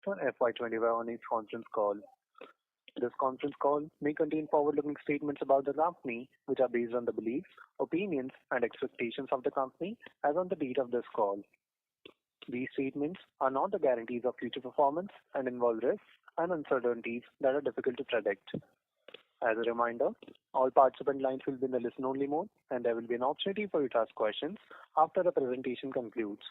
on FY25 earnings conference call. This conference call may contain forward-looking statements about the company, which are based on the beliefs, opinions, and expectations of the company as on the date of this call. These statements are not the guarantees of future performance and involve risks and uncertainties that are difficult to predict. As a reminder, all participant lines will be in the listen-only mode, and there will be an opportunity for you to ask questions after the presentation concludes.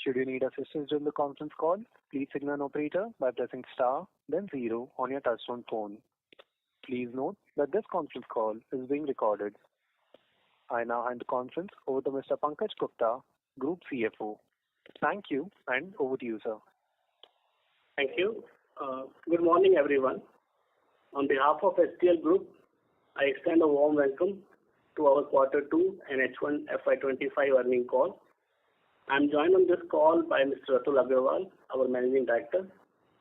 Should you need assistance during the conference call, please signal an operator by pressing star, then 0 on your touchtone phone. Please note that this conference call is being recorded. I now hand the conference over to Mr. Pankaj Gupta, Group CFO. Thank you, and over to you, sir. Thank you. Good morning, everyone. On behalf of STL Group, I extend a warm welcome to our Q2 and H1 FY25 earnings call. I am joined on this call by Mr. Atul Agarwal, our Managing Director,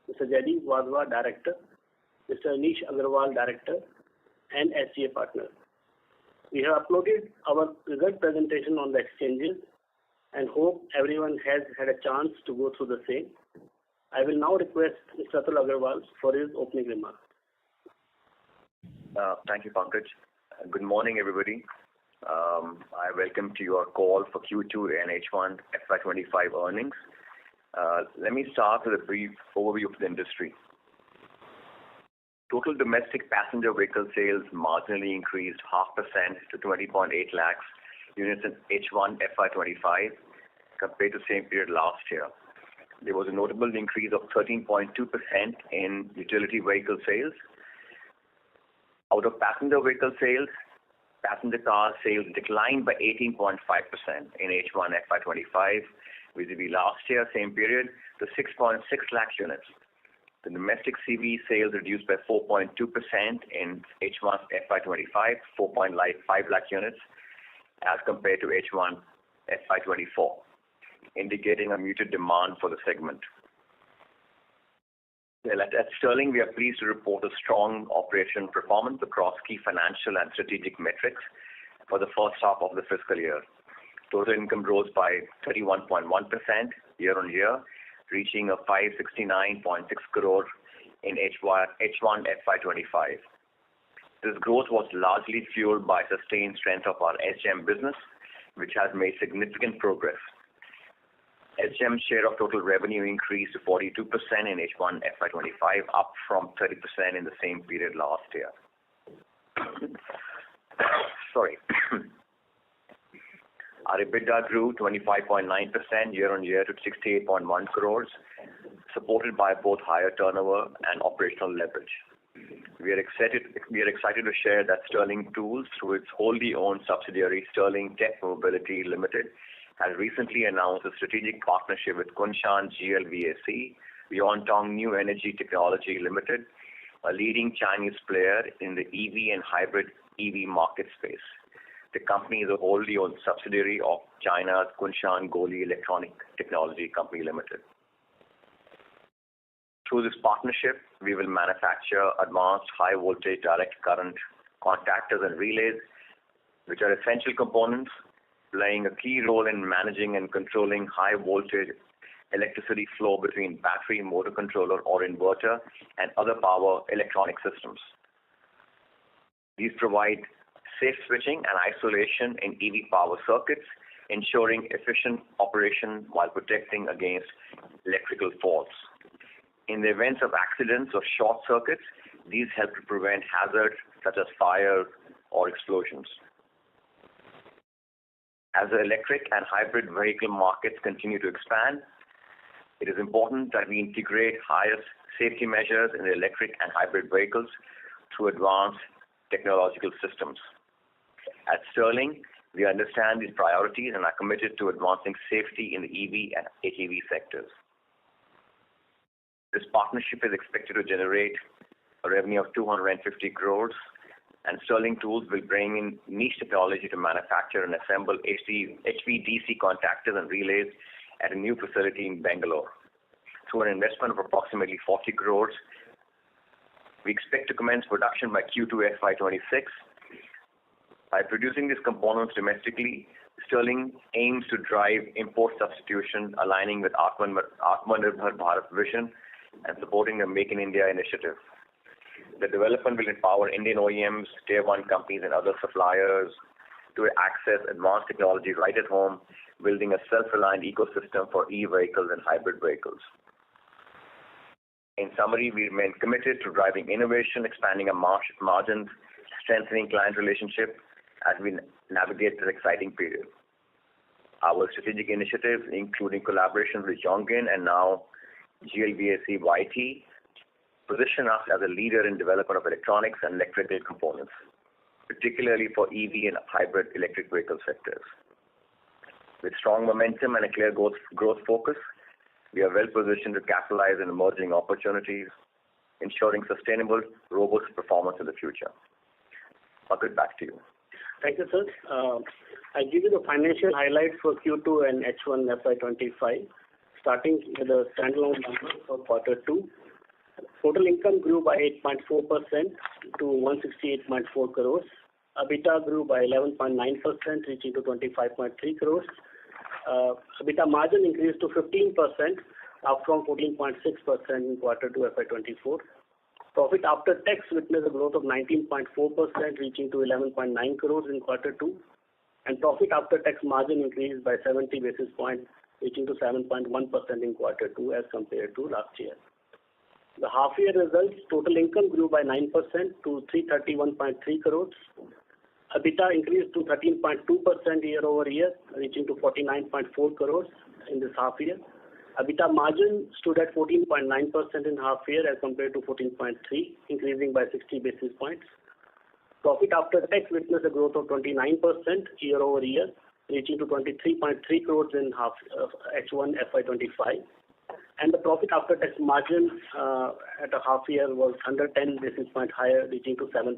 Mr. Jaideep Wadhwa, Director, Mr. Anish Agarwal, Director, and SGA Partner. We have uploaded our result presentation on the exchanges and hope everyone has had a chance to go through the same. I will now request Mr. Atul Agarwal for his opening remarks. Thank you, Pankaj. Good morning, everybody. I welcome to your call for Q2 and H1 FY25 earnings. Let me start with a brief overview of the industry. Total domestic passenger vehicle sales marginally increased 0.5% to 20.8 lakhs units in H1 FY25 compared to the same period last year. There was a notable increase of 13.2% in utility vehicle sales. Out of passenger vehicle sales, passenger car sales declined by 18.5% in H1 FY25 vis-a-vis last year, same period, to 6.6 lakh units. The domestic CV sales reduced by 4.2% in H1 FY25, 4.5 lakh units, as compared to H1 FY24, indicating a muted demand for the segment. At Sterling, we are pleased to report a strong operation performance across key financial and strategic metrics for the first half of the fiscal year. Total income rose by 31.1% year-on-year, reaching a 569.6 crore in H1 FY25. This growth was largely fueled by sustained strength of our SGM business, which has made significant progress. SGM's share of total revenue increased to 42% in H1 FY25, up from 30% in the same period last year. Our EBITDA grew 25.9% year-on-year to 68.1 crores, supported by both higher turnover and operational leverage. We are excited to share that Sterling Tools, through its wholly owned subsidiary Sterling Tech Mobility Limited, has recently announced a strategic partnership with Kunshan GLVAC, Yuantong New Energy Technology Limited, a leading Chinese player in the EV and hybrid EV market space. The company is a wholly owned subsidiary of China's Kunshan Goli Electronic Technology Company Limited. Through this partnership, we will manufacture advanced high-voltage direct current contactors and relays, which are essential components playing a key role in managing and controlling high-voltage electricity flow between battery, motor controller, or inverter and other power electronic systems. These provide safe switching and isolation in EV power circuits, ensuring efficient operation while protecting against electrical faults. In the events of accidents or short circuits, these help to prevent hazards such as fire or explosions. As the electric and hybrid vehicle markets continue to expand, it is important that we integrate highest safety measures in the electric and hybrid vehicles through advanced technological systems. At Sterling, we understand these priorities and are committed to advancing safety in the EV and HEV sectors. This partnership is expected to generate a revenue of 250 crores, and Sterling Tools will bring in niche technology to manufacture and assemble HVDC contactors and relays at a new facility in Bangalore. Through an investment of approximately 40 crores, we expect to commence production by Q2 FY26. By producing these components domestically, Sterling aims to drive import substitution, aligning with Atmanirbhar Bharat vision and supporting the Make in India initiative. The development will empower Indian OEMs, Tier 1 companies, and other suppliers to access advanced technology right at home, building a self-reliant ecosystem for e-vehicles and hybrid vehicles. In summary, we remain committed to driving innovation, expanding our margins, strengthening client relationship as we navigate this exciting period. Our strategic initiatives, including collaboration with Yongin and now GLVAC YT, position us as a leader in development of electronics and electrical components, particularly for EV and hybrid electric vehicle sectors. With strong momentum and a clear growth focus, we are well positioned to capitalize on emerging opportunities, ensuring sustainable, robust performance in the future. Pankaj, back to you. Thank you, sir. I'll give you the financial highlights for Q2 and H1 FY25, starting with the standalone numbers for Q2. Total income grew by 8.4% to 168.4 crores. EBITDA grew by 11.9%, reaching to 25.3 crores. EBITDA margin increased to 15%, up from 14.6% in Q2 FY24. Profit after tax witnessed a growth of 19.4%, reaching to 11.9 crores in Q2. And profit after tax margin increased by 70 basis points, reaching to 7.1% in Q2 as compared to last year. The half-year results, total income grew by 9% to 331.3 crores. EBITDA increased to 13.2% year-over-year, reaching to 49.4 crores in this half-year. EBITDA margin stood at 14.9% in half-year as compared to 14.3%, increasing by 60 basis points. Profit after tax witnessed a growth of 29% year-over-year, reaching to 23.3 crores in H1 FY25. And the profit after tax margin at a half-year was 110 basis points higher, reaching to 7%.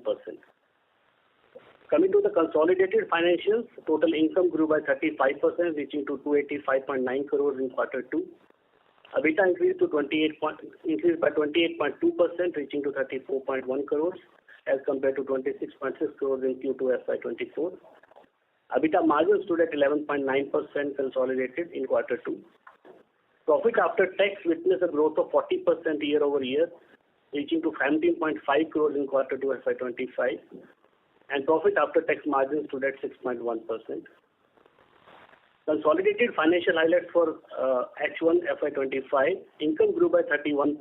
Coming to the consolidated financials, total income grew by 35%, reaching to 285.9 crores in Q2. EBITDA increased by 28.2%, reaching to 34.1 crores as compared to 26.6 crores in Q2 FY24. EBITDA margin stood at 11.9% consolidated in Q2. Profit after tax witnessed a growth of 40% year-over-year, reaching to 17.5 crores in Q2 FY25. And profit after tax margin stood at 6.1%. Consolidated financial highlights for H1 FY25. Income grew by 31%.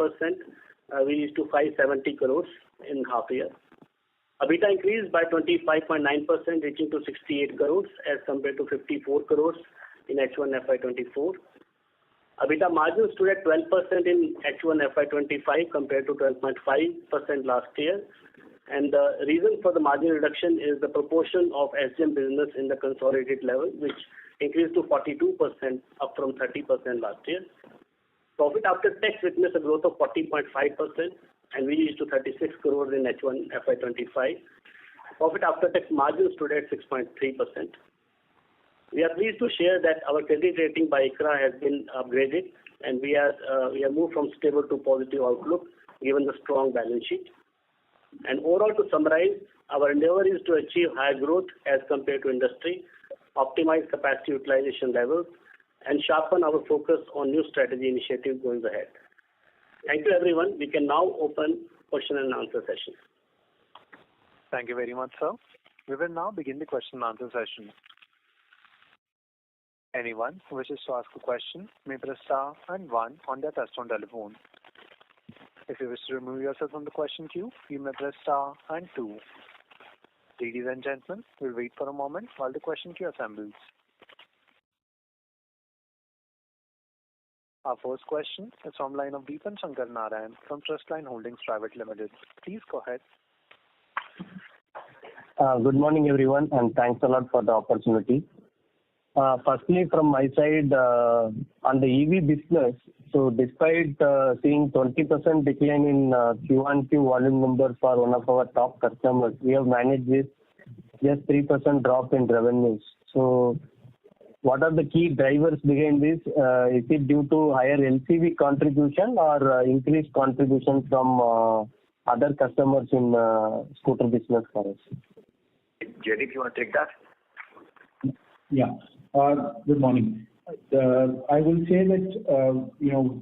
We reached to 570 crores in half year. EBITDA increased by 25.9%, reaching to 68 crores as compared to 54 crores in H1 FY24. EBITDA margin stood at 12% in H1 FY25 compared to 12.5% last year. And the reason for the margin reduction is the proportion of SGM business in the consolidated level, which increased to 42%, up from 30% last year. Profit after tax witnessed a growth of 40.5%, and we reached to 36 crores in H1 FY25. Profit after tax margin stood at 6.3%. We are pleased to share that our credit rating by ICRA has been upgraded, and we have moved from stable to positive outlook given the strong balance sheet. And overall, to summarize, our endeavor is to achieve higher growth as compared to industry, optimize capacity utilization levels, and sharpen our focus on new strategy initiatives going ahead. Thank you, everyone. We can now open question and answer session. Thank you very much, sir. We will now begin the question and answer session. Anyone who wishes to ask a question may press star and 1 on their touchtone telephone. If you wish to remove yourself from the question queue, you may press star and 2. Ladies and gentlemen, we'll wait for a moment while the question queue assembles. Our first question is from line of Deepan Shankar Narayan from Trustline Holdings Private Limited. Please go ahead. Good morning, everyone, and thanks a lot for the opportunity. Firstly, from my side, on the EV business, so despite seeing 20% decline in Q1 volume numbers for one of our top customers, we have managed this just 3% drop in revenues. So what are the key drivers behind this? Is it due to higher LCV contribution or increased contribution from other customers in scooter business for us? Jaideep, you want to take that? Yeah. Good morning. I will say that,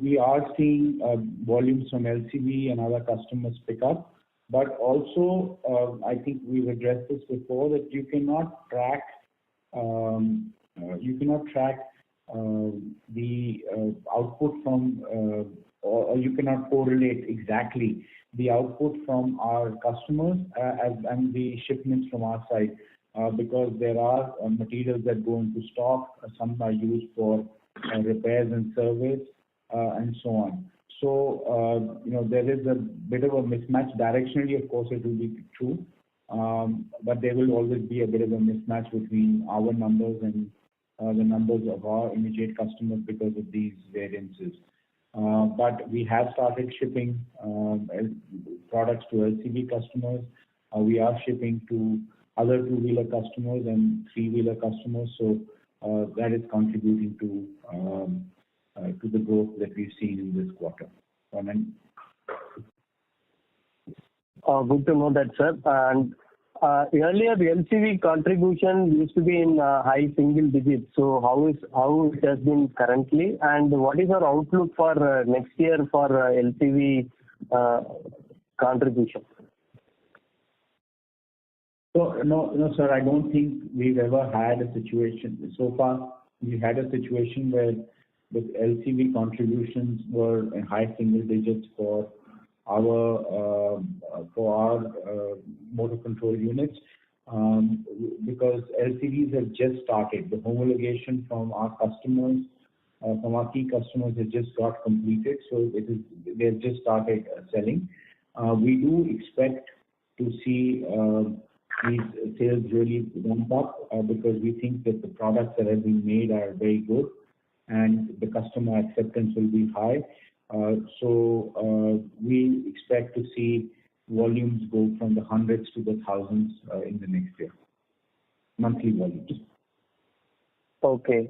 we are seeing volumes from LCV and other customers pick up, but also, I think we've addressed this before, that you cannot track the output from, or you cannot correlate exactly the output from our customers and the shipments from our side, because there are materials that go into stock. Some are used for repairs and service, and so on. So, there is a bit of a mismatch. Directionally, of course, it will be true, but there will always be a bit of a mismatch between our numbers and the numbers of our immediate customers because of these variances. But we have started shipping products to LCV customers. We are shipping to other two-wheeler customers and three-wheeler customers. So that is contributing to the growth that we've seen in this quarter. Good to know that, sir. And earlier, the LCV contribution used to be in high single digits. So how it has been currently, and what is our outlook for next year for LCV contribution? So no, sir. I don't think we've ever had a situation so far. We had a situation where the LCV contributions were in high single digits for our motor control units, because LCVs have just started. The homologation from our customers, from our key customers, has just got completed. So they've just started selling. We do expect to see these sales really ramp up, because we think that the products that have been made are very good and the customer acceptance will be high. So we expect to see volumes go from the hundreds to the thousands in the next year, monthly volumes. Okay.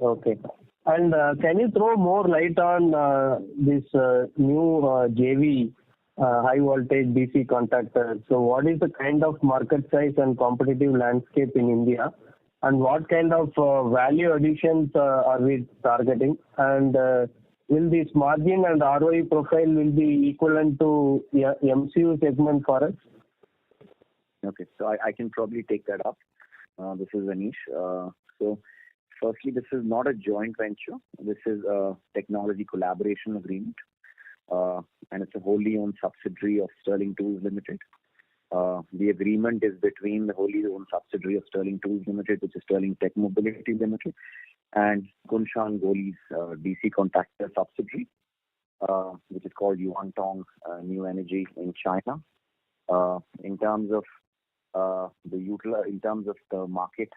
And can you throw more light on this new JV high voltage DC contactor? So what is the kind of market size and competitive landscape in India? And what kind of value additions are we targeting? And will this margin and ROE profile will be equivalent to MCU segment for us? Okay, so I can probably take that up. This is Anish. So firstly, this is not a joint venture. This is a technology collaboration agreement, and it's a wholly owned subsidiary of Sterling Tools Limited. The agreement is between the wholly owned subsidiary of Sterling Tools Limited, which is Sterling Tech Mobility Limited, and Kunshan Goli's DC contactor subsidiary, which is called Yuantong New Energy in China. In terms of the market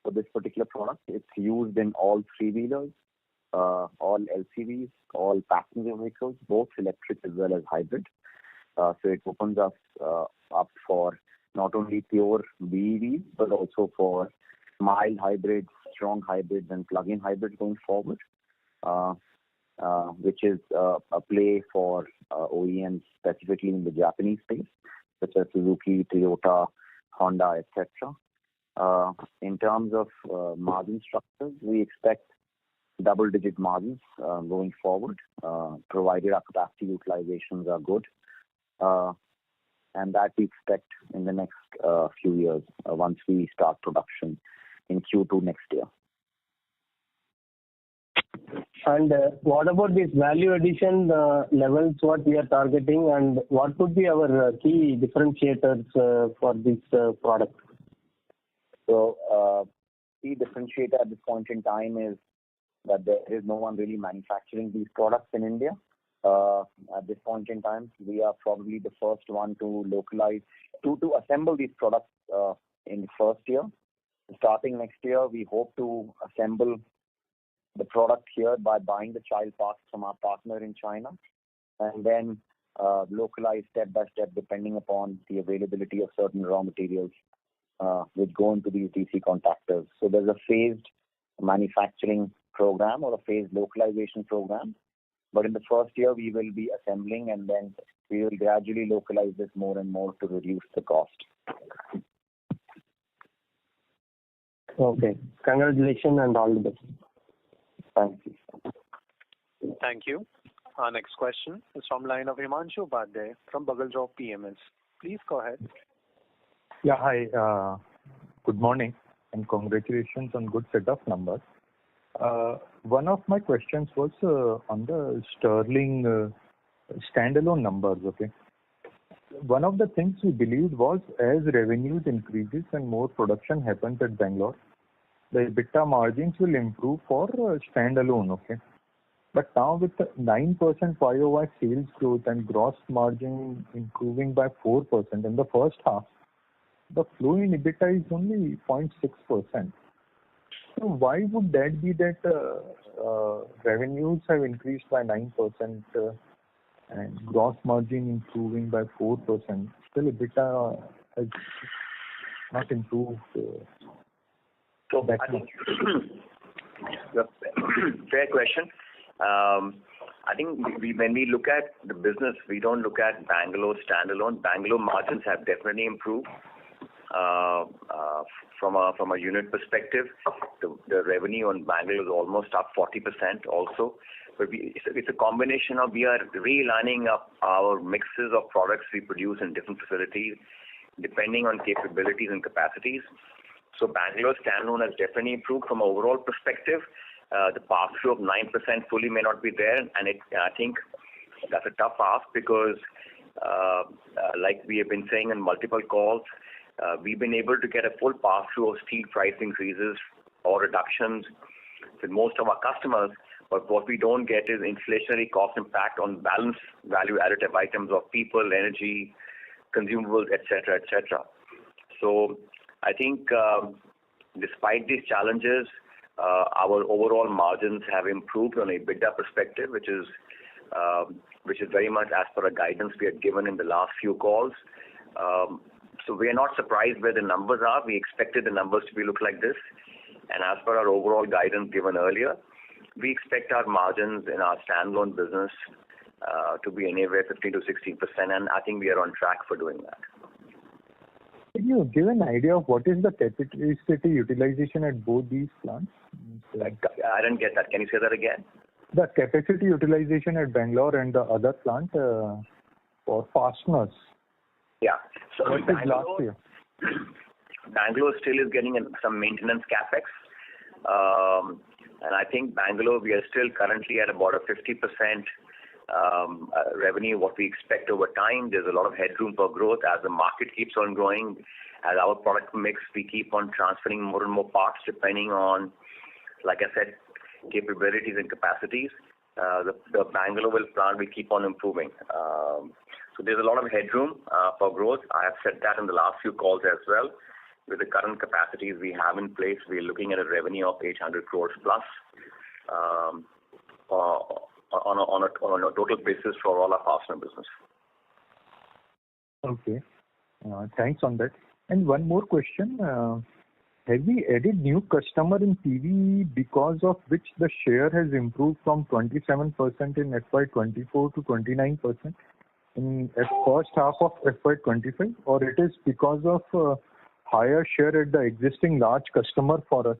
for this particular product, it's used in all three-wheelers, all LCVs, all passenger vehicles, both electric as well as hybrid. So it opens us up for not only pure BEVs, but also for mild hybrids, strong hybrids, and plug-in hybrids going forward, which is a play for OEMs specifically in the Japanese space, such as Suzuki, Toyota, Honda, etc. In terms of margin structures, we expect double-digit margins going forward, provided our capacity utilizations are good, and that we expect in the next few years once we start production in Q2 next year. And what about this value addition levels, what we are targeting, and what could be our key differentiators for this product? So, key differentiator at this point in time is that there is no one really manufacturing these products in India. At this point in time, we are probably the first one to localize, to assemble these products in the first year. Starting next year, we hope to assemble the product here by buying the child parts from our partner in China, and then localize step by step depending upon the availability of certain raw materials which go into these DC contactors. So there's a phased manufacturing program or a phased localization program. But in the first year, we will be assembling, and then we will gradually localize this more and more to reduce the cost. Okay. Congratulations and all the best. Thank you. Thank you. Our next question is from line of Himanshu Upadhyay from Bagaljob PMS. Please go ahead. Yeah, hi. Good morning and congratulations on good set of numbers. One of my questions was on the Sterling standalone numbers, okay? One of the things we believed was as revenues increases and more production happens at Bangalore, the EBITDA margins will improve for standalone, okay? But now with the 9% YOY sales growth and gross margin improving by 4% in the first half, the flow in EBITDA is only 0.6%. So why would that be that revenues have increased by 9% and gross margin improving by 4%? Still EBITDA has not improved So that I think much. fair question. I think when we look at the business, we don't look at Bangalore standalone. Bangalore margins have definitely improved. From a unit perspective, the revenue on Bangalore is almost up 40% also. But it's a combination of we are realigning up our mixes of products we produce in different facilities depending on capabilities and capacities. So Bangalore standalone has definitely improved from an overall perspective. The pass-through of 9% fully may not be there, and I think that's a tough ask because, like we have been saying in multiple calls, we've been able to get a full pass-through of steel price increases or reductions with most of our customers, but what we don't get is inflationary cost impact on balanced value additive items of people, energy, consumables, etc., etc. So I think despite these challenges, our overall margins have improved on a EBITDA perspective, which is very much as per a guidance we had given in the last few calls. So we are not surprised where the numbers are. We expected the numbers to look like this, and as per our overall guidance given earlier, we expect our margins in our standalone business to be anywhere 15 to 16%, and I think we are on track for doing that. Can you give an idea of what is the capacity utilization at both these plants? I didn't get that. Can you say that again? The capacity utilization at Bangalore and the other plant for fasteners. Yeah. So what is last year? Bangalore still is getting some maintenance capex. And I think Bangalore, we are still currently at about a 50% revenue, what we expect over time. There's a lot of headroom for growth as the market keeps on growing. As our product mix, we keep on transferring more and more parts depending on, like I said, capabilities and capacities. The Bangalore plant will keep on improving. So there's a lot of headroom for growth. I have said that in the last few calls as well. With the current capacities we have in place, we're looking at a revenue of 800 crores plus on a total basis for all our fastener business. Okay. Thanks on that. And one more question. Have we added new customer in PV because of which the share has improved from 27% in FY24 to 29% in first half of FY25, or it is because of higher share at the existing large customer for us?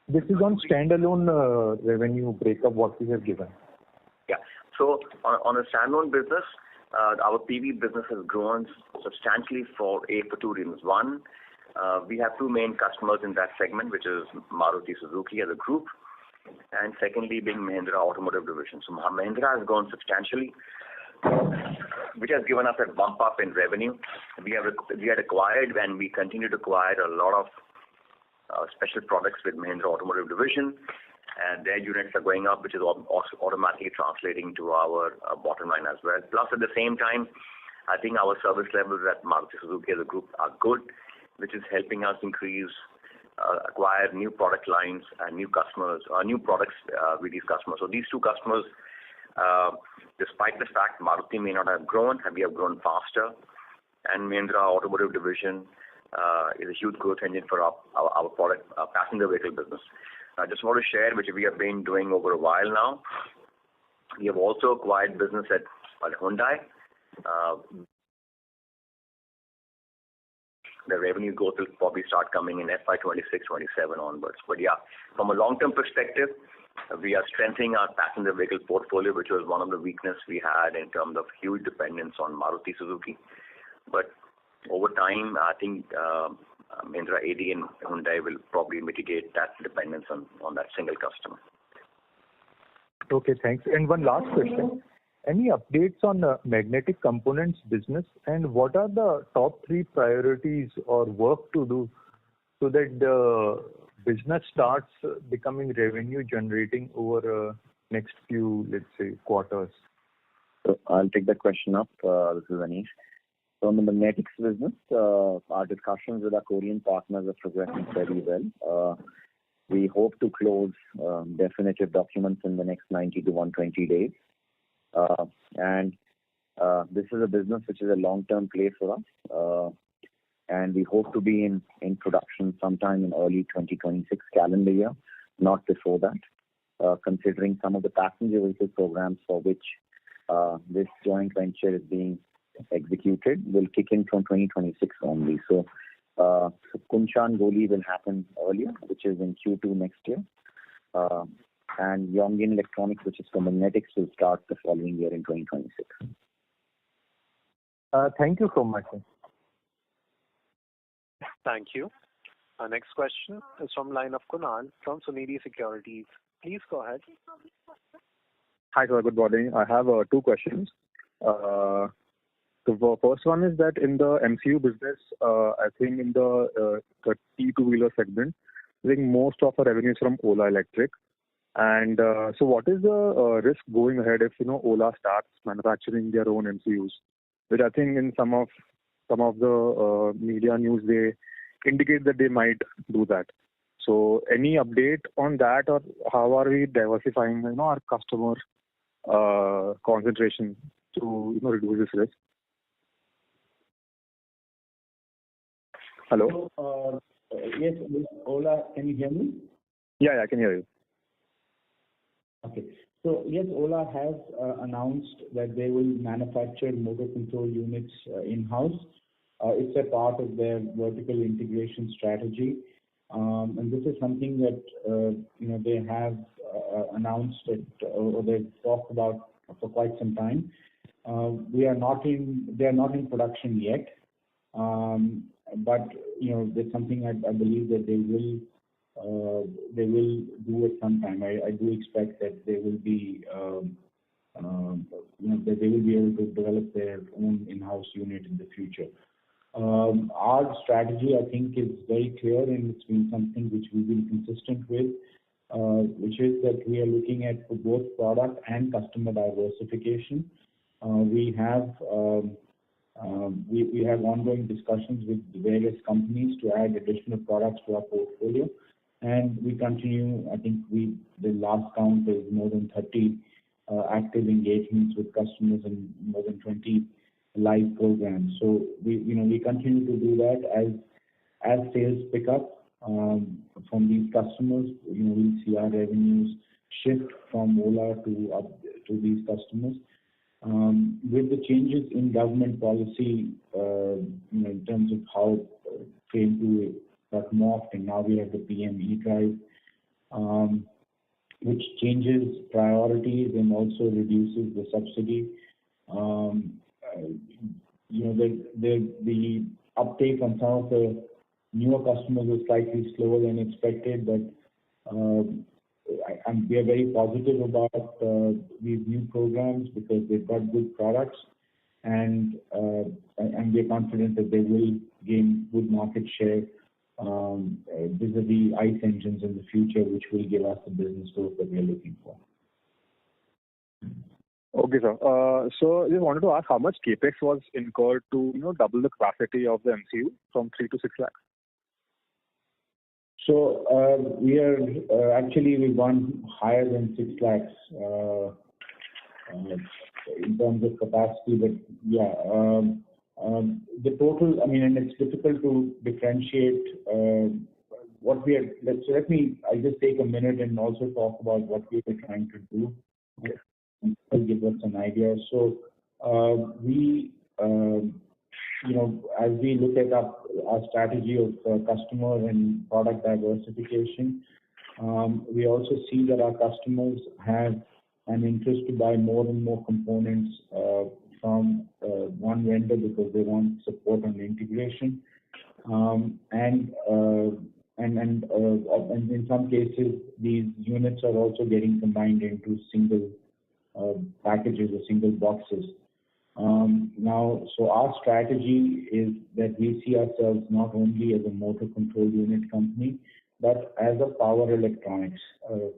This is on standalone revenue breakup what we have given. Yeah. So on a standalone business, our PV business has grown substantially for two reasons. One, we have two main customers in that segment, which is Maruti Suzuki as a group, and secondly being Mahindra Automotive Division. So Mahindra has grown substantially, which has given us a bump up in revenue. We had acquired and we continue to acquire a lot of special products with Mahindra Automotive Division, and their units are going up, which is automatically translating to our bottom line as well. Plus, at the same time, I think our service levels at Maruti Suzuki as a group are good, which is helping us acquire new product lines and new customers, new products with these customers. So these two customers, despite the fact Maruti may not have grown, we have grown faster, and Mahindra Automotive Division is a huge growth engine for our product passenger vehicle business. I just want to share, which we have been doing over a while now. We have also acquired business at Hyundai. the revenue growth will probably start coming in FY26, 27 onwards. But yeah, from a long-term perspective, we are strengthening our passenger vehicle portfolio, which was one of the weakness we had in terms of huge dependence on Maruti Suzuki. But over time, I think Mahindra AD and Hyundai will probably mitigate that dependence on that single customer. Okay, thanks. And one last question. Any updates on magnetic components business, and what are the top 3 priorities or work to do so that the business starts becoming revenue generating over next few, let's say, quarters? So I'll take that question up. This is Anish. So on the magnetics business, our discussions with our Korean partners are progressing very well. We hope to close definitive documents in the next 90 to 120 days. And this is a business which is a long-term play for us. And we hope to be in production sometime in early 2026 calendar year, not before that, considering some of the passenger vehicle programs for which this joint venture is being executed will kick in from 2026 only. So Kunshan Goli will happen earlier, which is in Q2 next year. And Yongin Electronics, which is for magnetics, will start the following year in 2026. Thank you so much. Thank you. Our next question is from line of Kunal from Sunidhi Securities. Please go ahead. Hi, sir. Good morning. I have 2 questions. The first one is that in the MCU business, I think in the T2-wheeler segment, I think most of our revenue is from Ola Electric. And so what is the risk going ahead if, Ola starts manufacturing their own MCUs, which I think in some of the media news, they indicate that they might do that. So any update on that, or how are we diversifying, our customer concentration to, reduce this risk? Hello? So, yes, Ola, can you hear me? Yeah, I can hear you. Okay. So yes, Ola has announced that they will manufacture motor control units in-house. It's a part of their vertical integration strategy. And this is something that, they have announced it, or they've talked about for quite some time. They are not in production yet. But, there's something I believe that they will do at some time. I do expect that they will be, that they will be able to develop their own in-house unit in the future. Our strategy, I think, is very clear, and it's been something which we've been consistent with, which is that we are looking at both product and customer diversification. We have ongoing discussions with various companies to add additional products to our portfolio. And we continue, I think the last count is more than 30 active engagements with customers and more than 20 live programs. So we continue to do that as sales pick up from these customers. We'll see our revenues shift from Ola to these customers. With the changes in government policy, in terms of how FAME 2 got morphed, and now we have the PM E-Drive, which changes priorities and also reduces the subsidy. The uptake on some of the newer customers was slightly slower than expected, but we are very positive about these new programs because they've got good products, and we're confident that they will gain good market share vis-a-vis ICE engines in the future, which will give us the business growth that we are looking for. Okay, sir. So I just wanted to ask how much capex was incurred to double the capacity of the MCU from 3 to 6 lakhs. So we've gone higher than 6 lakhs in terms of capacity, but yeah, the total. And it's difficult to differentiate what we are. I'll just take a minute and also talk about what we are trying to do. And give us an idea. So we as we look at our strategy of customer and product diversification, we also see that our customers have an interest to buy more and more components from one vendor because they want support on the integration. And in some cases, these units are also getting combined into single packages or single boxes. So our strategy is that we see ourselves not only as a motor control unit company, but as a power electronics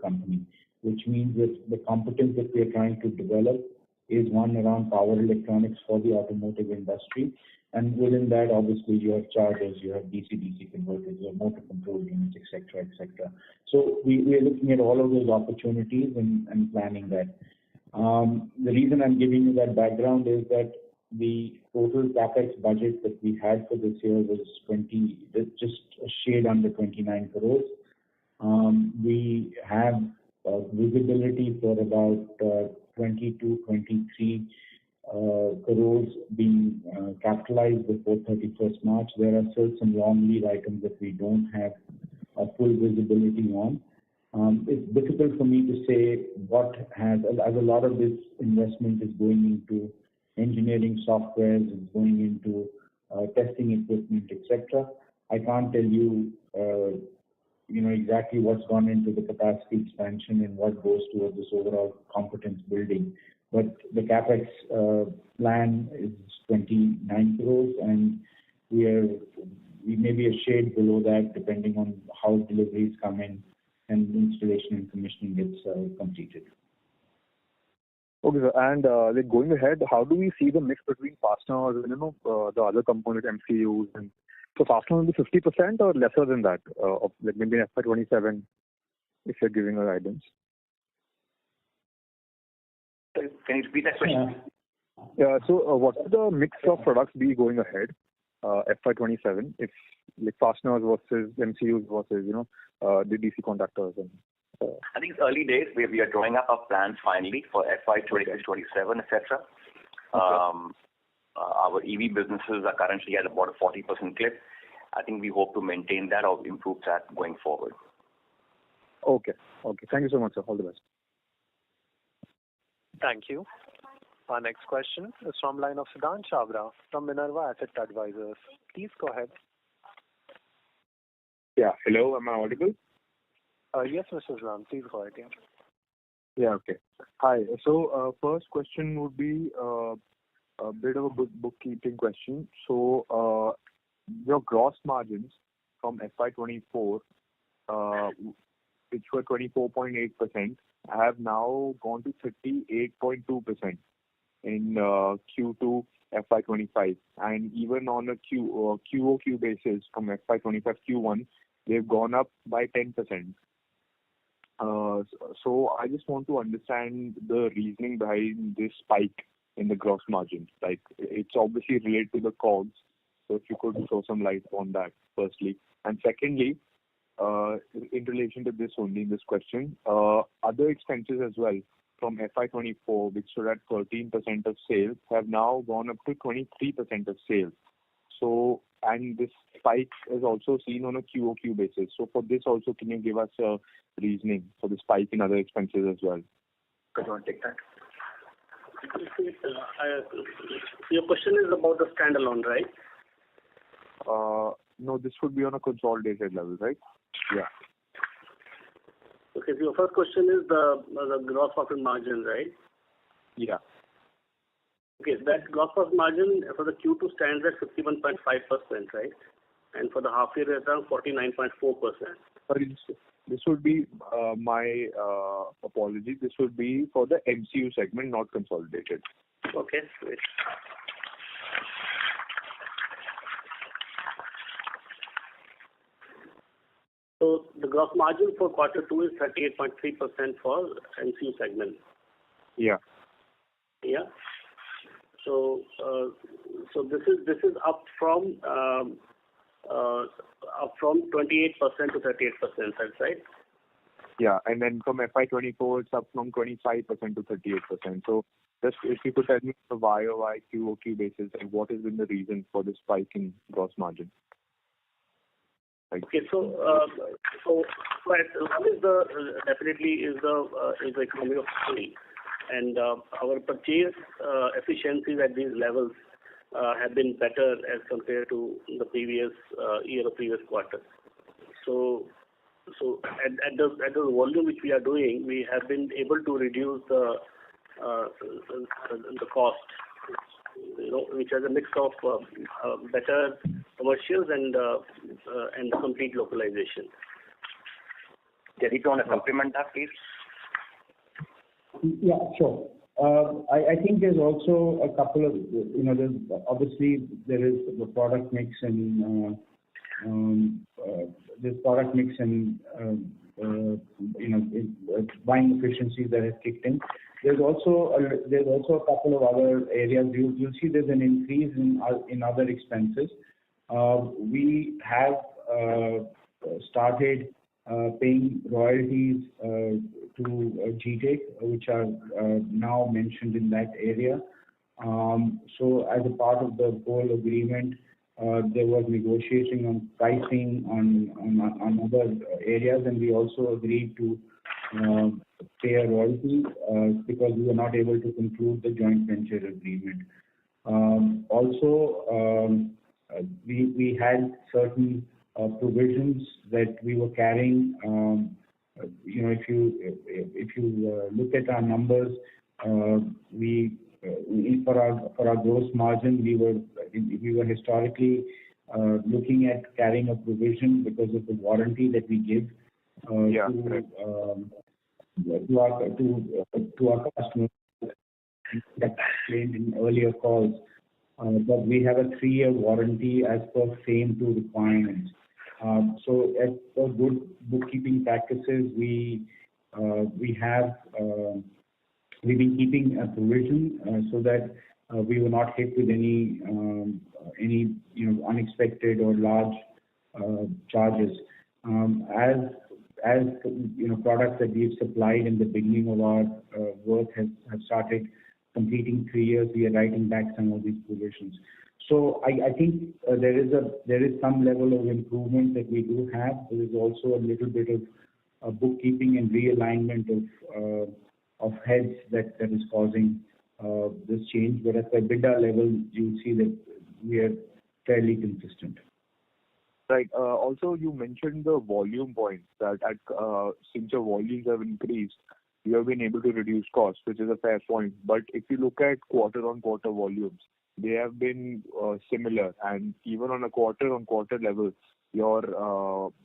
company, which means that the competence that we are trying to develop is one around power electronics for the automotive industry. And within that, obviously, you have chargers, you have DC-DC converters, you have motor control units, etc., etc. So we are looking at all of those opportunities and planning that. The reason I'm giving you that background is that the total capex budget that we had for this year was just a shade under 29 crores. We have visibility for about 22, 23 crores being capitalized before 31st March. There are still some long lead items that we don't have full visibility on. It's difficult for me to say as a lot of this investment is going into engineering softwares, is going into testing equipment, etc. I can't tell you, exactly what's gone into the capacity expansion and what goes towards this overall competence building. But the capex plan is 29 crores, and we may be a shade below that depending on how deliveries come in and installation and commissioning gets completed. Okay, sir. And going ahead, how do we see the mix between fasteners and the other component MCUs? And so fasteners will be 50% or lesser than that, of maybe in FY27, if you're giving a guidance. Can you repeat that question? Yeah. So what will the mix of products be going ahead, FY27, if like fasteners versus MCUs versus the DC contactors? And I think it's early days. We are drawing up our plans finally for FY26, 27, etc. Our EV businesses are currently at about a 40% clip. I think we hope to maintain that or improve that going forward. Okay. Thank you so much, sir. All the best. Thank you. Our next question is from line of Siddhant Chavra from Minerva Asset Advisors. Please go ahead. Yeah. Hello. Am I audible? Yes, Mr. Siddhant. Please go ahead. Yeah. Okay. Hi. So first question would be a bit of a bookkeeping question. So your gross margins from FY24, which were 24.8%, have now gone to 38.2% in Q2 FY25, and even on a QOQ basis from FY25 Q1, they've gone up by 10%. So I just want to understand the reasoning behind this spike in the gross margin. Like, it's obviously related to the COGS, so if you could throw some light on that firstly. And secondly, in relation to this only, this question, other expenses as well from FY24, which stood at 13% of sales, have now gone up to 23% of sales. So, and this spike is also seen on a QOQ basis. So for this also, can you give us a reasoning for the spike in other expenses as well? Could you want to take that? Your question is about the standalone, right? No, this would be on a consolidated level, right? Yeah. Okay, so your first question is the gross profit margin, right? Yeah. Okay, that gross profit margin for the Q2 stands at 51.5%, right? And for the half year, it's around 49.4%. Sorry, this would be my apology. This would be for the MCU segment, not consolidated. Okay, great. So the gross margin for quarter 2 is 38.3% for MCU segment. Yeah. Yeah. So this is up from 28% to 38%. That's right. Yeah, and then from FY24, it's up from 25% to 38%. So Just if you could tell me the YOY, QOQ basis, and what has been the reason for this spike in gross margin? Okay, so one is definitely is the economy of scale, and our purchase efficiencies at these levels have been better as compared to the previous year or previous quarter. So at the volume which we are doing, we have been able to reduce the cost, which has a mix of better commercials and complete localization. Jaideep, you want to supplement that, please? Yeah, sure. I think there's also a couple of, there's obviously there is the product mix and buying efficiencies that have kicked in. There's also a couple of other areas. You'll see there's an increase in other expenses. We have started paying royalties to GTEC, which are now mentioned in that area. So as a part of the whole agreement, there was negotiation on pricing on other areas, and we also agreed to pay a royalty because we were not able to conclude the joint venture agreement. Also, we had certain provisions that we were carrying. If you look at our numbers, for our gross margin, we were historically looking at carrying a provision because of the warranty that we give to our customers. That explained in earlier calls. But we have a 3-year warranty as per FAME2 requirements. So as per good bookkeeping practices, we've been keeping a provision so that we were not hit with any unexpected or large charges. As products that we've supplied in the beginning of our work have started completing 3 years, we are writing back some of these provisions. So I think there is some level of improvement that we do have. There is also a little bit of bookkeeping and realignment of heads that is causing this change. But at the EBITDA level, you'll see that we are fairly consistent. Right. Also, you mentioned the volume point that since your volumes have increased, you have been able to reduce costs, which is a fair point. But if you look at quarter-on-quarter volumes, they have been similar, and even on a quarter-on-quarter level, your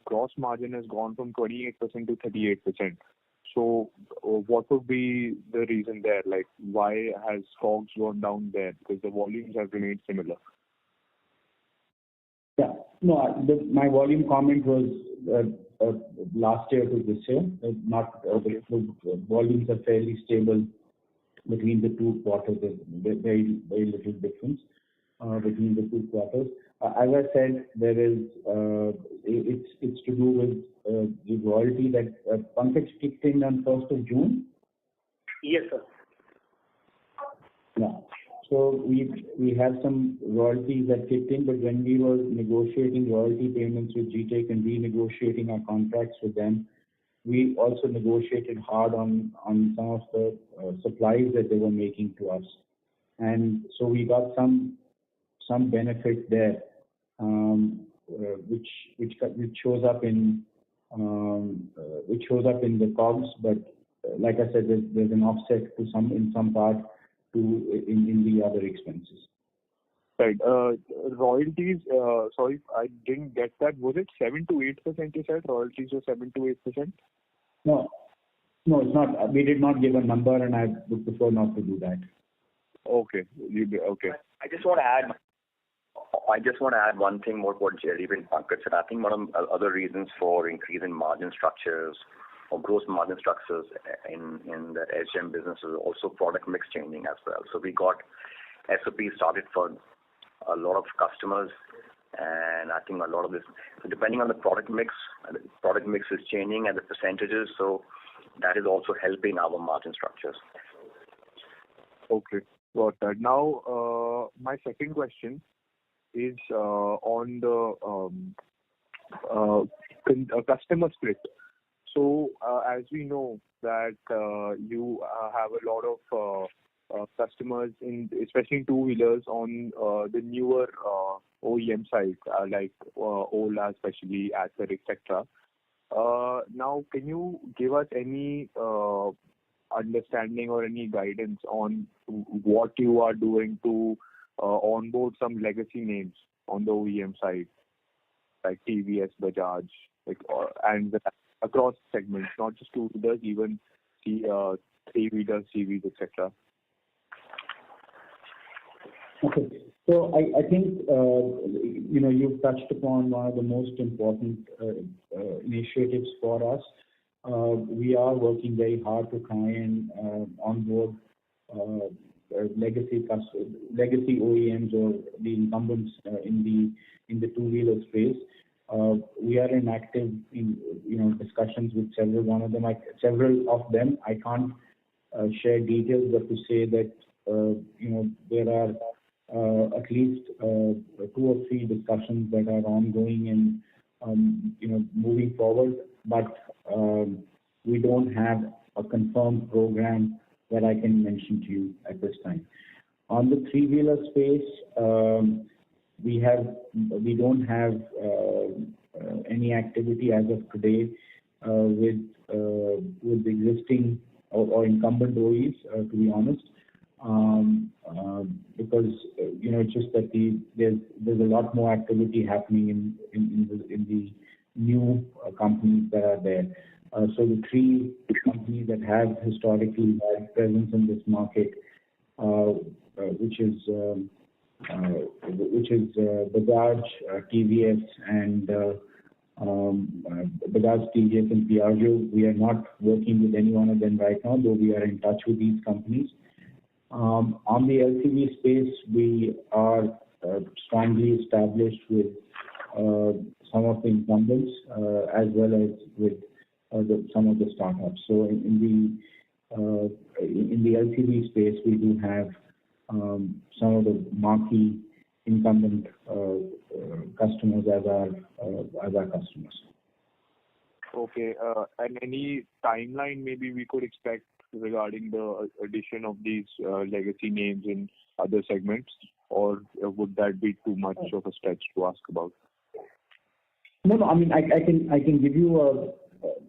gross margin has gone from 28% to 38%. So what would be the reason there? Like, why has COGS gone down there? Because the volumes have remained similar. Yeah. No, my volume comment was last year to this year. The volumes are fairly stable between the 2 quarters. There's very, very little difference between the 2 quarters. As I said, there is it's to do with the royalty that Pankaj kicked in on 1st of June. Yes, sir. Yeah. So we have some royalties that kicked in, but when we were negotiating royalty payments with GTEC and renegotiating our contracts with them, we also negotiated hard on some of the supplies that they were making to us, and so we got some benefit there, which shows up in the COGS. But like I said, there's an offset to in some part in the other expenses. Right. Royalties, sorry, I didn't get that. Was it 7 to 8% you said? Royalties were 7 to 8%? No, it's not. We did not give a number, and I would prefer not to do that. Okay. Okay. I just want to add one thing more to what Jaideep and Pankaj said. I think one of the other reasons for increase in margin structures or gross margin structures in the HM business is also product mix changing as well. So we got SOP started for a lot of customers, and I think a lot of this, so depending on the product mix is changing and the percentages, so that is also helping our margin structures. Okay, got that. Now, my second question is on the customer split. So, as we know that you have a lot of customers especially in two-wheelers on the newer OEM side, like Ola, especially Ather, etc. Now, can you give us any understanding or any guidance on what you are doing to onboard some legacy names on the OEM side, like TVS, Bajaj, and across segments, not just two-wheelers, even three-wheelers, CVs, etc. Okay. So I think, you've touched upon one of the most important initiatives for us. We are working very hard to try and onboard legacy OEMs or the incumbents in the two-wheeler space. We are in active discussions with several of them. I can't share details, but to say that there are at least 2 or 3 discussions that are ongoing and moving forward, but we don't have a confirmed program that I can mention to you at this time. On the three-wheeler space, we don't have any activity as of today with the existing or incumbent OEs, to be honest, because it's just that there's a lot more activity happening in the new companies that are there. So the 3 companies that have historically had presence in this market, which is Bajaj, TVS, and Bajaj, TVS, and Piaggio. We are not working with any one of them right now, though we are in touch with these companies. On the LCV space, we are strongly established with some of the incumbents as well as with some of the startups. So in the LCV space, we do have some of the marquee incumbent customers as our customers. Okay, and any timeline maybe we could expect regarding the addition of these legacy names in other segments, or would that be too much of a stretch to ask about? No. I mean, I can give you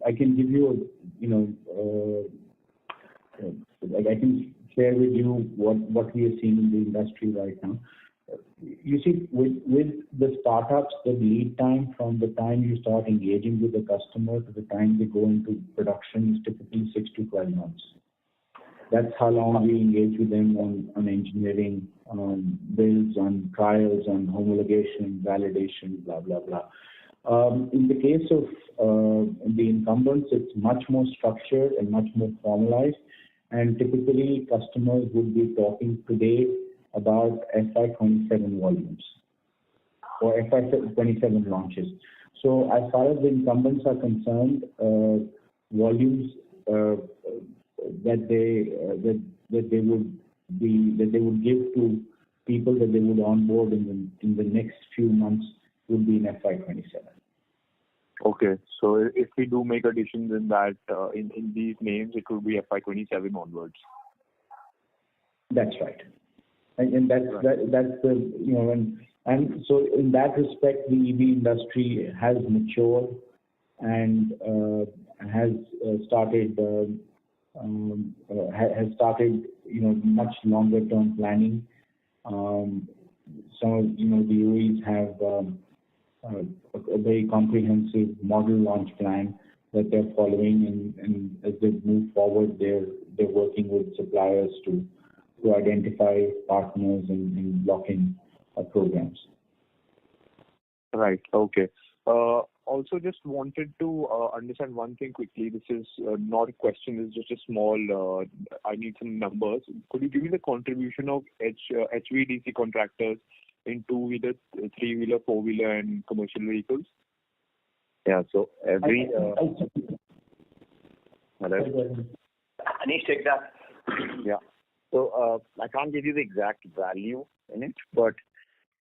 I can share with you what we are seeing in the industry right now. You see, with the startups, the lead time from the time you start engaging with the customer to the time they go into production is typically 6 to 12 months. That's how long we engage with them on engineering, on builds, on trials, on homologation, validation, blah, blah, blah. In the case of the incumbents, it's much more structured and much more formalized, and typically customers would be talking today about FY27 volumes or FY27 launches. So as far as the incumbents are concerned, volumes that they would give to people that they would onboard in the next few months would be in FY27. Okay, so if we do make additions in that in these names, it will be FY27 onwards. That's right, and that's the and so in that respect, the EV industry has matured and has started much longer term planning. Some of the OEs have a very comprehensive model launch plan that they're following, and as they move forward, they're working with suppliers to identify partners and lock in programs. Right. Okay. Also, just wanted to understand one thing quickly. This is not a question. It's just a small. I need some numbers. Could you give me the contribution of HVDC contractors in two-wheeler, three-wheeler, four-wheeler, and commercial vehicles? Yeah. So every. Hello. Anish, take that. Yeah. So I can't give you the exact value in it, but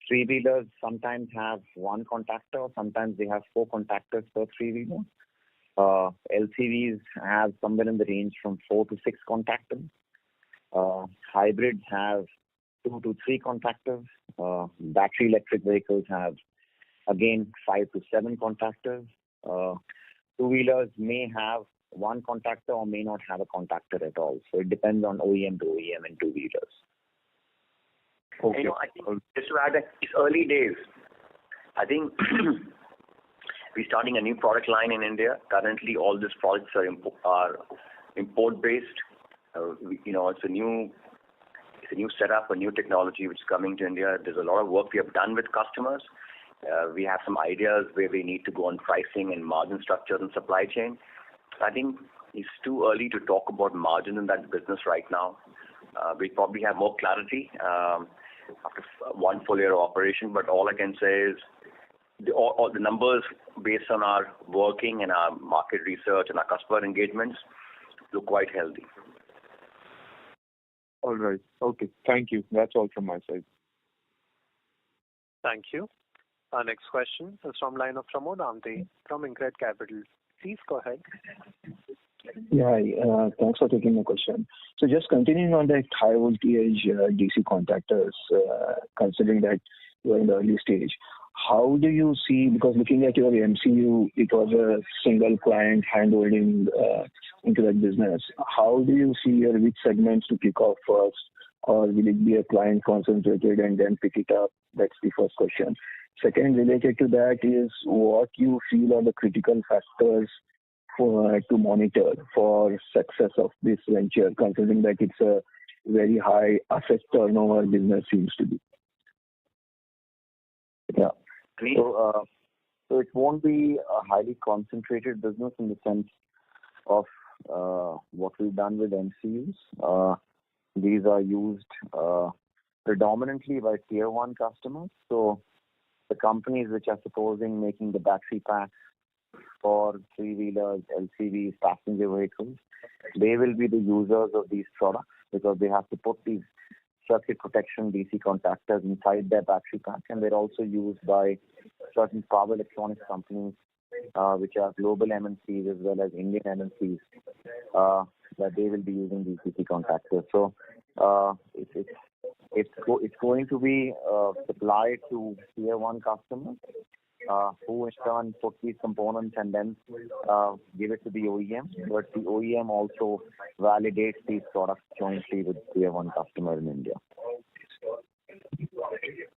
three-wheelers sometimes have one contactor, sometimes they have 4 contactors per three-wheeler. LCVs have somewhere in the range from 4 to 6 contactors. Hybrids have 2 to 3 contactors. Battery electric vehicles have, again, 5 to 7 contactors. Two-wheelers may have one contactor or may not have a contactor at all. So it depends on OEM to OEM in two-wheelers. Okay. I think just to add that it's early days. I think we're starting a new product line in India. Currently, all these products are import-based. It's a new setup, a new technology which is coming to India. There's a lot of work we have done with customers. We have some ideas where we need to go on pricing and margin structure and supply chain. I think it's too early to talk about margin in that business right now. We probably have more clarity after 1 full year of operation, but all I can say is all the numbers based on our working and our market research and our customer engagements look quite healthy. All right. Okay. Thank you. That's all from my side. Thank you. Our next question is from line of Pramod Amte from Incred Capital. Please go ahead. Yeah, thanks for taking my question. So just continuing on that high voltage DC contactors, considering that you are in the early stage, how do you see, because looking at your MCU, it was a single client hand-holding into that business. How do you see your which segments to pick off first, or will it be a client concentrated and then pick it up? That's the first question. Second, related to that is what you feel are the critical factors to monitor for success of this venture, considering that it's a very high asset turnover business seems to be. Yeah. So it won't be a highly concentrated business in the sense of what we've done with MCUs. These are used predominantly by tier 1 customers. So the companies which are supposing making the battery packs for three-wheelers, LCVs, passenger vehicles, they will be the users of these products because they have to put these circuit protection DC contactors inside their battery pack, and they're also used by certain power electronics companies which are global MNCs as well as Indian MNCs that they will be using these DC contactors. So it's going to be supplied to tier 1 customers who in turn put these components and then give it to the OEM. But the OEM also validates these products jointly with tier 1 customer in India.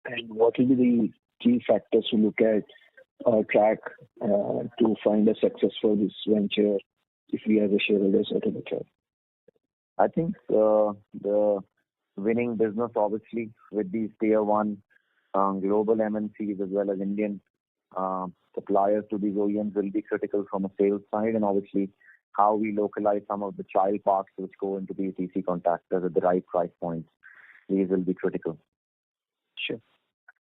And what will be the key factors to look at or track to find a success for this venture if we as a shareholders out of the track? I think the winning business obviously with these tier 1 global MNCs as well as Indian suppliers to these OEMs will be critical from a sales side, and obviously how we localize some of the child parts which go into these DC contactors at the right price points. These will be critical. Sure.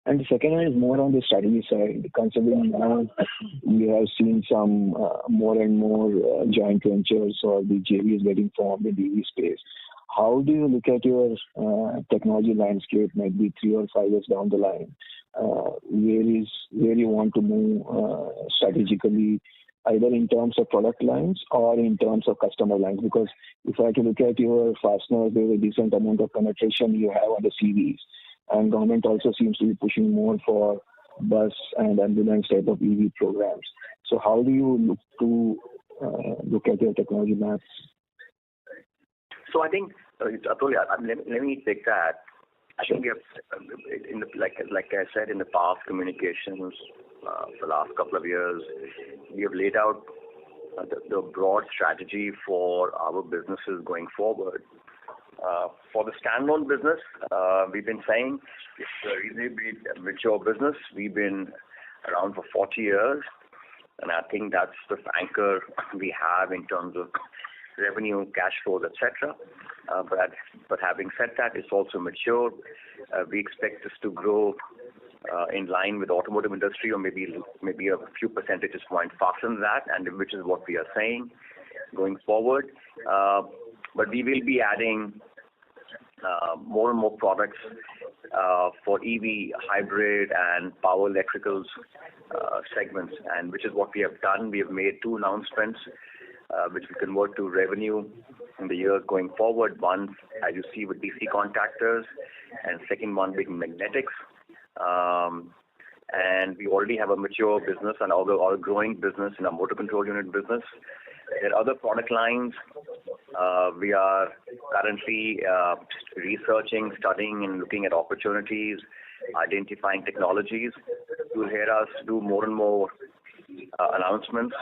And the second one is more on the strategy side. Considering now we have seen some more and more joint ventures or the JVs getting formed in the EV space. How do you look at your technology landscape, maybe 3 or 5 years down the line? Where you want to move strategically, either in terms of product lines or in terms of customer lines? Because if I had to look at your fasteners, there's a decent amount of penetration you have on the CVs. And government also seems to be pushing more for bus and ambulance type of EV programs. So how do you look at your technology maps? So I think, Atul, let me take that. I think we have, like I said in the past communications for the last couple of years, we have laid out the broad strategy for our businesses going forward. For the standalone business, we've been saying it's a reasonably mature business. We've been around for 40 years, and I think that's the anchor we have in terms of revenue, cash flows, etc. But having said that, it's also mature. We expect this to grow in line with automotive industry, or maybe a few percentage points faster than that, and which is what we are saying going forward. But we will be adding more and more products for EV, hybrid, and power electricals segments, and which is what we have done. We have made 2 announcements which will convert to revenue in the years going forward. One, as you see, with DC contactors, and second one being magnetics. And we already have a mature business and our growing business in our motor control unit business. There are other product lines we are currently researching, studying, and looking at opportunities, identifying technologies. You'll hear us do more and more announcements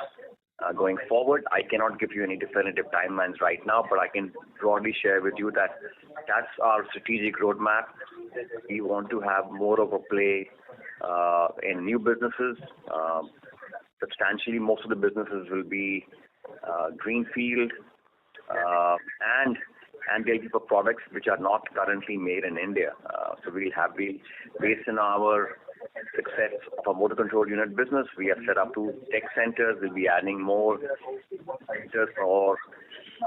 going forward. I cannot give you any definitive timelines right now, but I can broadly share with you that that's our strategic roadmap. We want to have more of a play in new businesses. Substantially, most of the businesses will be greenfield, and they'll be for products which are not currently made in India. So based on our success of our motor control unit business, we have set up 2 tech centers. We'll be adding more centers for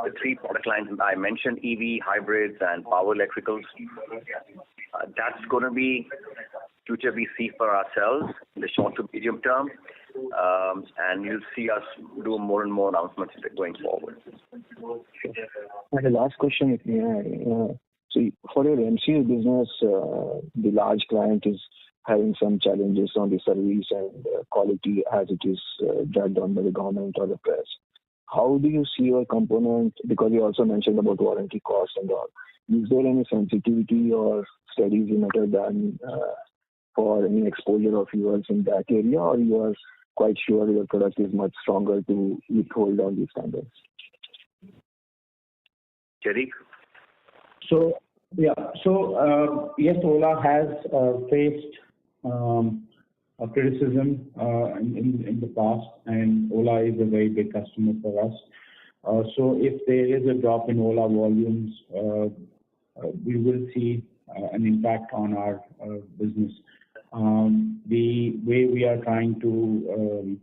the 3 product lines that I mentioned: EV, hybrids, and power electricals. That's going to be future we see for ourselves in the short to medium term, and you'll see us do more and more announcements going forward. And the last question, if you so for your MCU business, the large client is having some challenges on the service and quality as it is dragged on by the government or the press. How do you see your component? Because you also mentioned about warranty costs and all. Is there any sensitivity or studies you might have done for any exposure of yours in that area, or you are quite sure your product is much stronger to withhold all these standards? Jaideep? So yes, Ola has faced a criticism in the past, and Ola is a very big customer for us. So if there is a drop in Ola volumes, we will see an impact on our business. The way we are trying to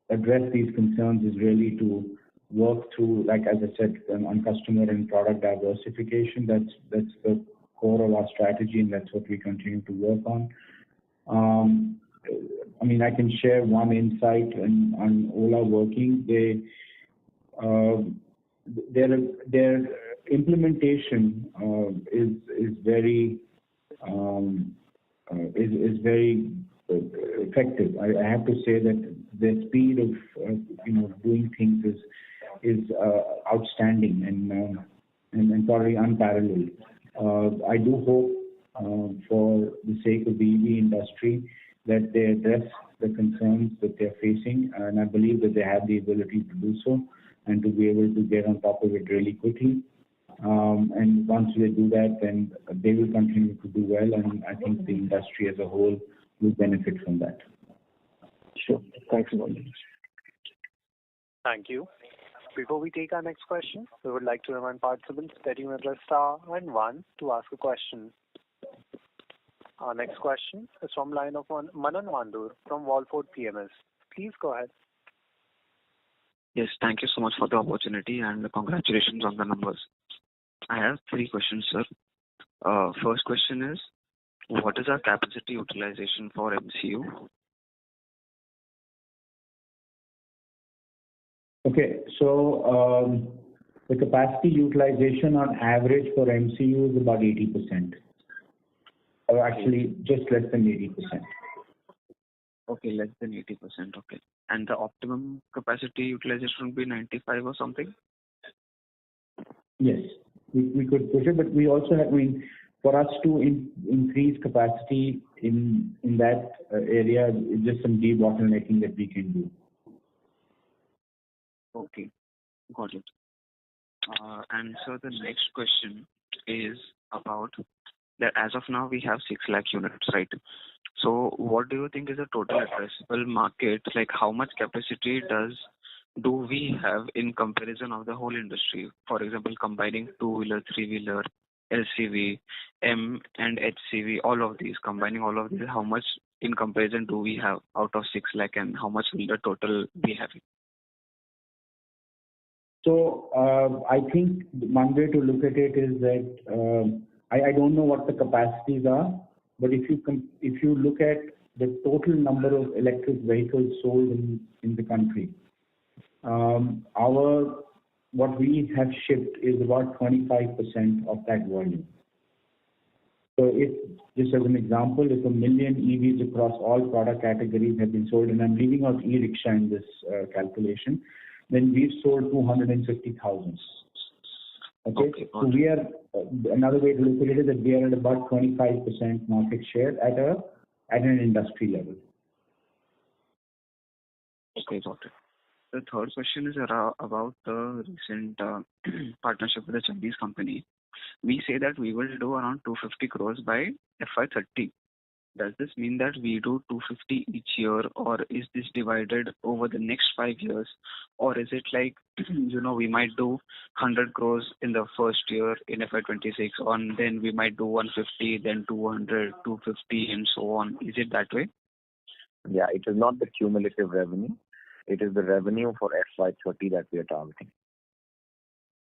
address these concerns is really to work through, like as I said, on customer and product diversification. That's the core of our strategy, and that's what we continue to work on. I mean, I can share one insight on Ola working. Their implementation is very effective. I have to say that the speed of doing things is outstanding and probably unparalleled. I do hope, for the sake of the EV industry, that they address the concerns that they're facing, and I believe that they have the ability to do so and to be able to get on top of it really quickly. And once they do that, then they will continue to do well, and I think the industry as a whole will benefit from that. Sure. Thanks a lot. Thank you. Before we take our next question, we would like to remind participants that you may press star and 1 to ask a question. Our next question is from line of Manan Mandur from Wallford PMS. Please go ahead. Yes, thank you so much for the opportunity and congratulations on the numbers. I have 3 questions, sir. First question is, what is our capacity utilization for MCU? Okay, so the capacity utilization on average for MCU is about 80%. Or actually, just less than 80%. Okay, less than 80%. Okay. And the optimum capacity utilization would be 95 or something? Yes, we could push it, but we also have, for us to increase capacity in that area, it's just some debottlenecking that we can do. Okay, got it. And so the next question is about that as of now we have 6 lakh units, right? So what do you think is the total addressable market? Like how much capacity do we have in comparison of the whole industry? For example, combining 2-wheeler, 3-wheeler, LCV, M and HCV, all of these, combining all of these, how much in comparison do we have out of 6 lakh and how much will the total be having? So I think one way to look at it is that I don't know what the capacities are, but if you look at the total number of electric vehicles sold in the country, what we have shipped is about 25% of that volume. So if, just as an example, if 1 million EVs across all product categories have been sold, and I'm leaving out e-rickshaw in this calculation, then we've sold 250,000. Okay. So we are, another way to look at it is that we are at about 25% market share at an industry level. Okay, got it. The third question is about the recent partnership with a Chinese company. We say that we will do around 250 crores by FY30. Does this mean that we do 250 each year, or is this divided over the next 5 years? Or is it like, we might do 100 crores in the first year in FY26, and then we might do 150, then 200, 250, and so on? Is it that way? Yeah, it is not the cumulative revenue. It is the revenue for FY30 that we are targeting.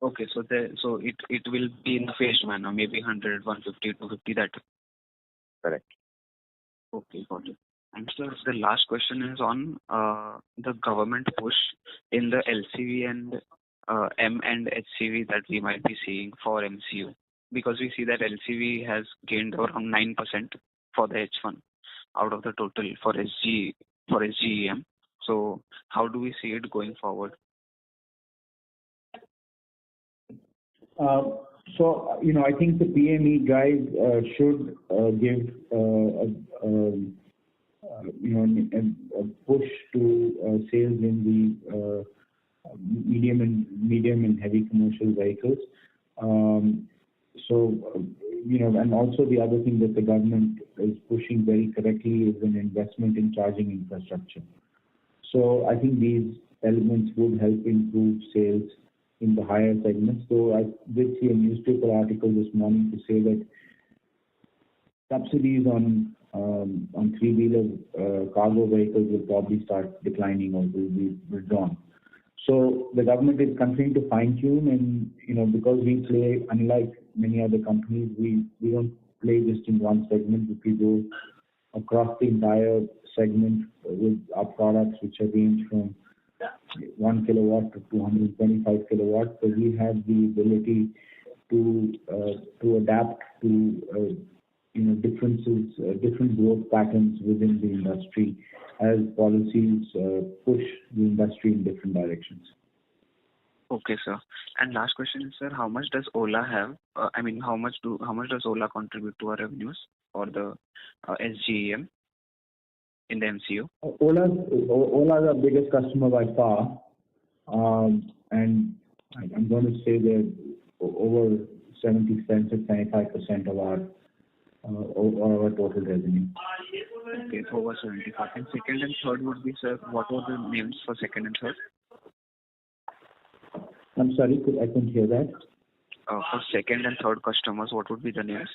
Okay, so it will be in a phased manner, maybe 100, 150, 250, that. Correct. Okay, got it. And sir, the last question is on the government push in the LCV and M and HCV that we might be seeing for MCU, because we see that LCV has gained around 9% for the H1 out of the total for SGEM. So how do we see it going forward? So, I think the PME guys should give a push to sales in the medium and heavy commercial vehicles. And also the other thing that the government is pushing very correctly is an investment in charging infrastructure. So I think these elements would help improve sales in the higher segments. So I did see a newspaper article this morning to say that subsidies on three-wheeler cargo vehicles will probably start declining or will be withdrawn. So the government is continuing to fine-tune, and because we play, unlike many other companies, we don't play just in one segment. If we go across the entire segment with our products, which are range from 1 kilowatt to 225 kilowatts, so we have the ability to adapt to different growth patterns within the industry as policies push the industry in different directions. Okay, sir. And last question is, sir, how much does Ola have? How much does Ola contribute to our revenues or the SGEM in the MCU? Ola is our biggest customer by far, and I'm going to say they're over 75% of our total revenue. Okay, so over 75. And second and third would be, sir, what were the names for second and third? I'm sorry, I couldn't hear that. For second and third customers, what would be the names?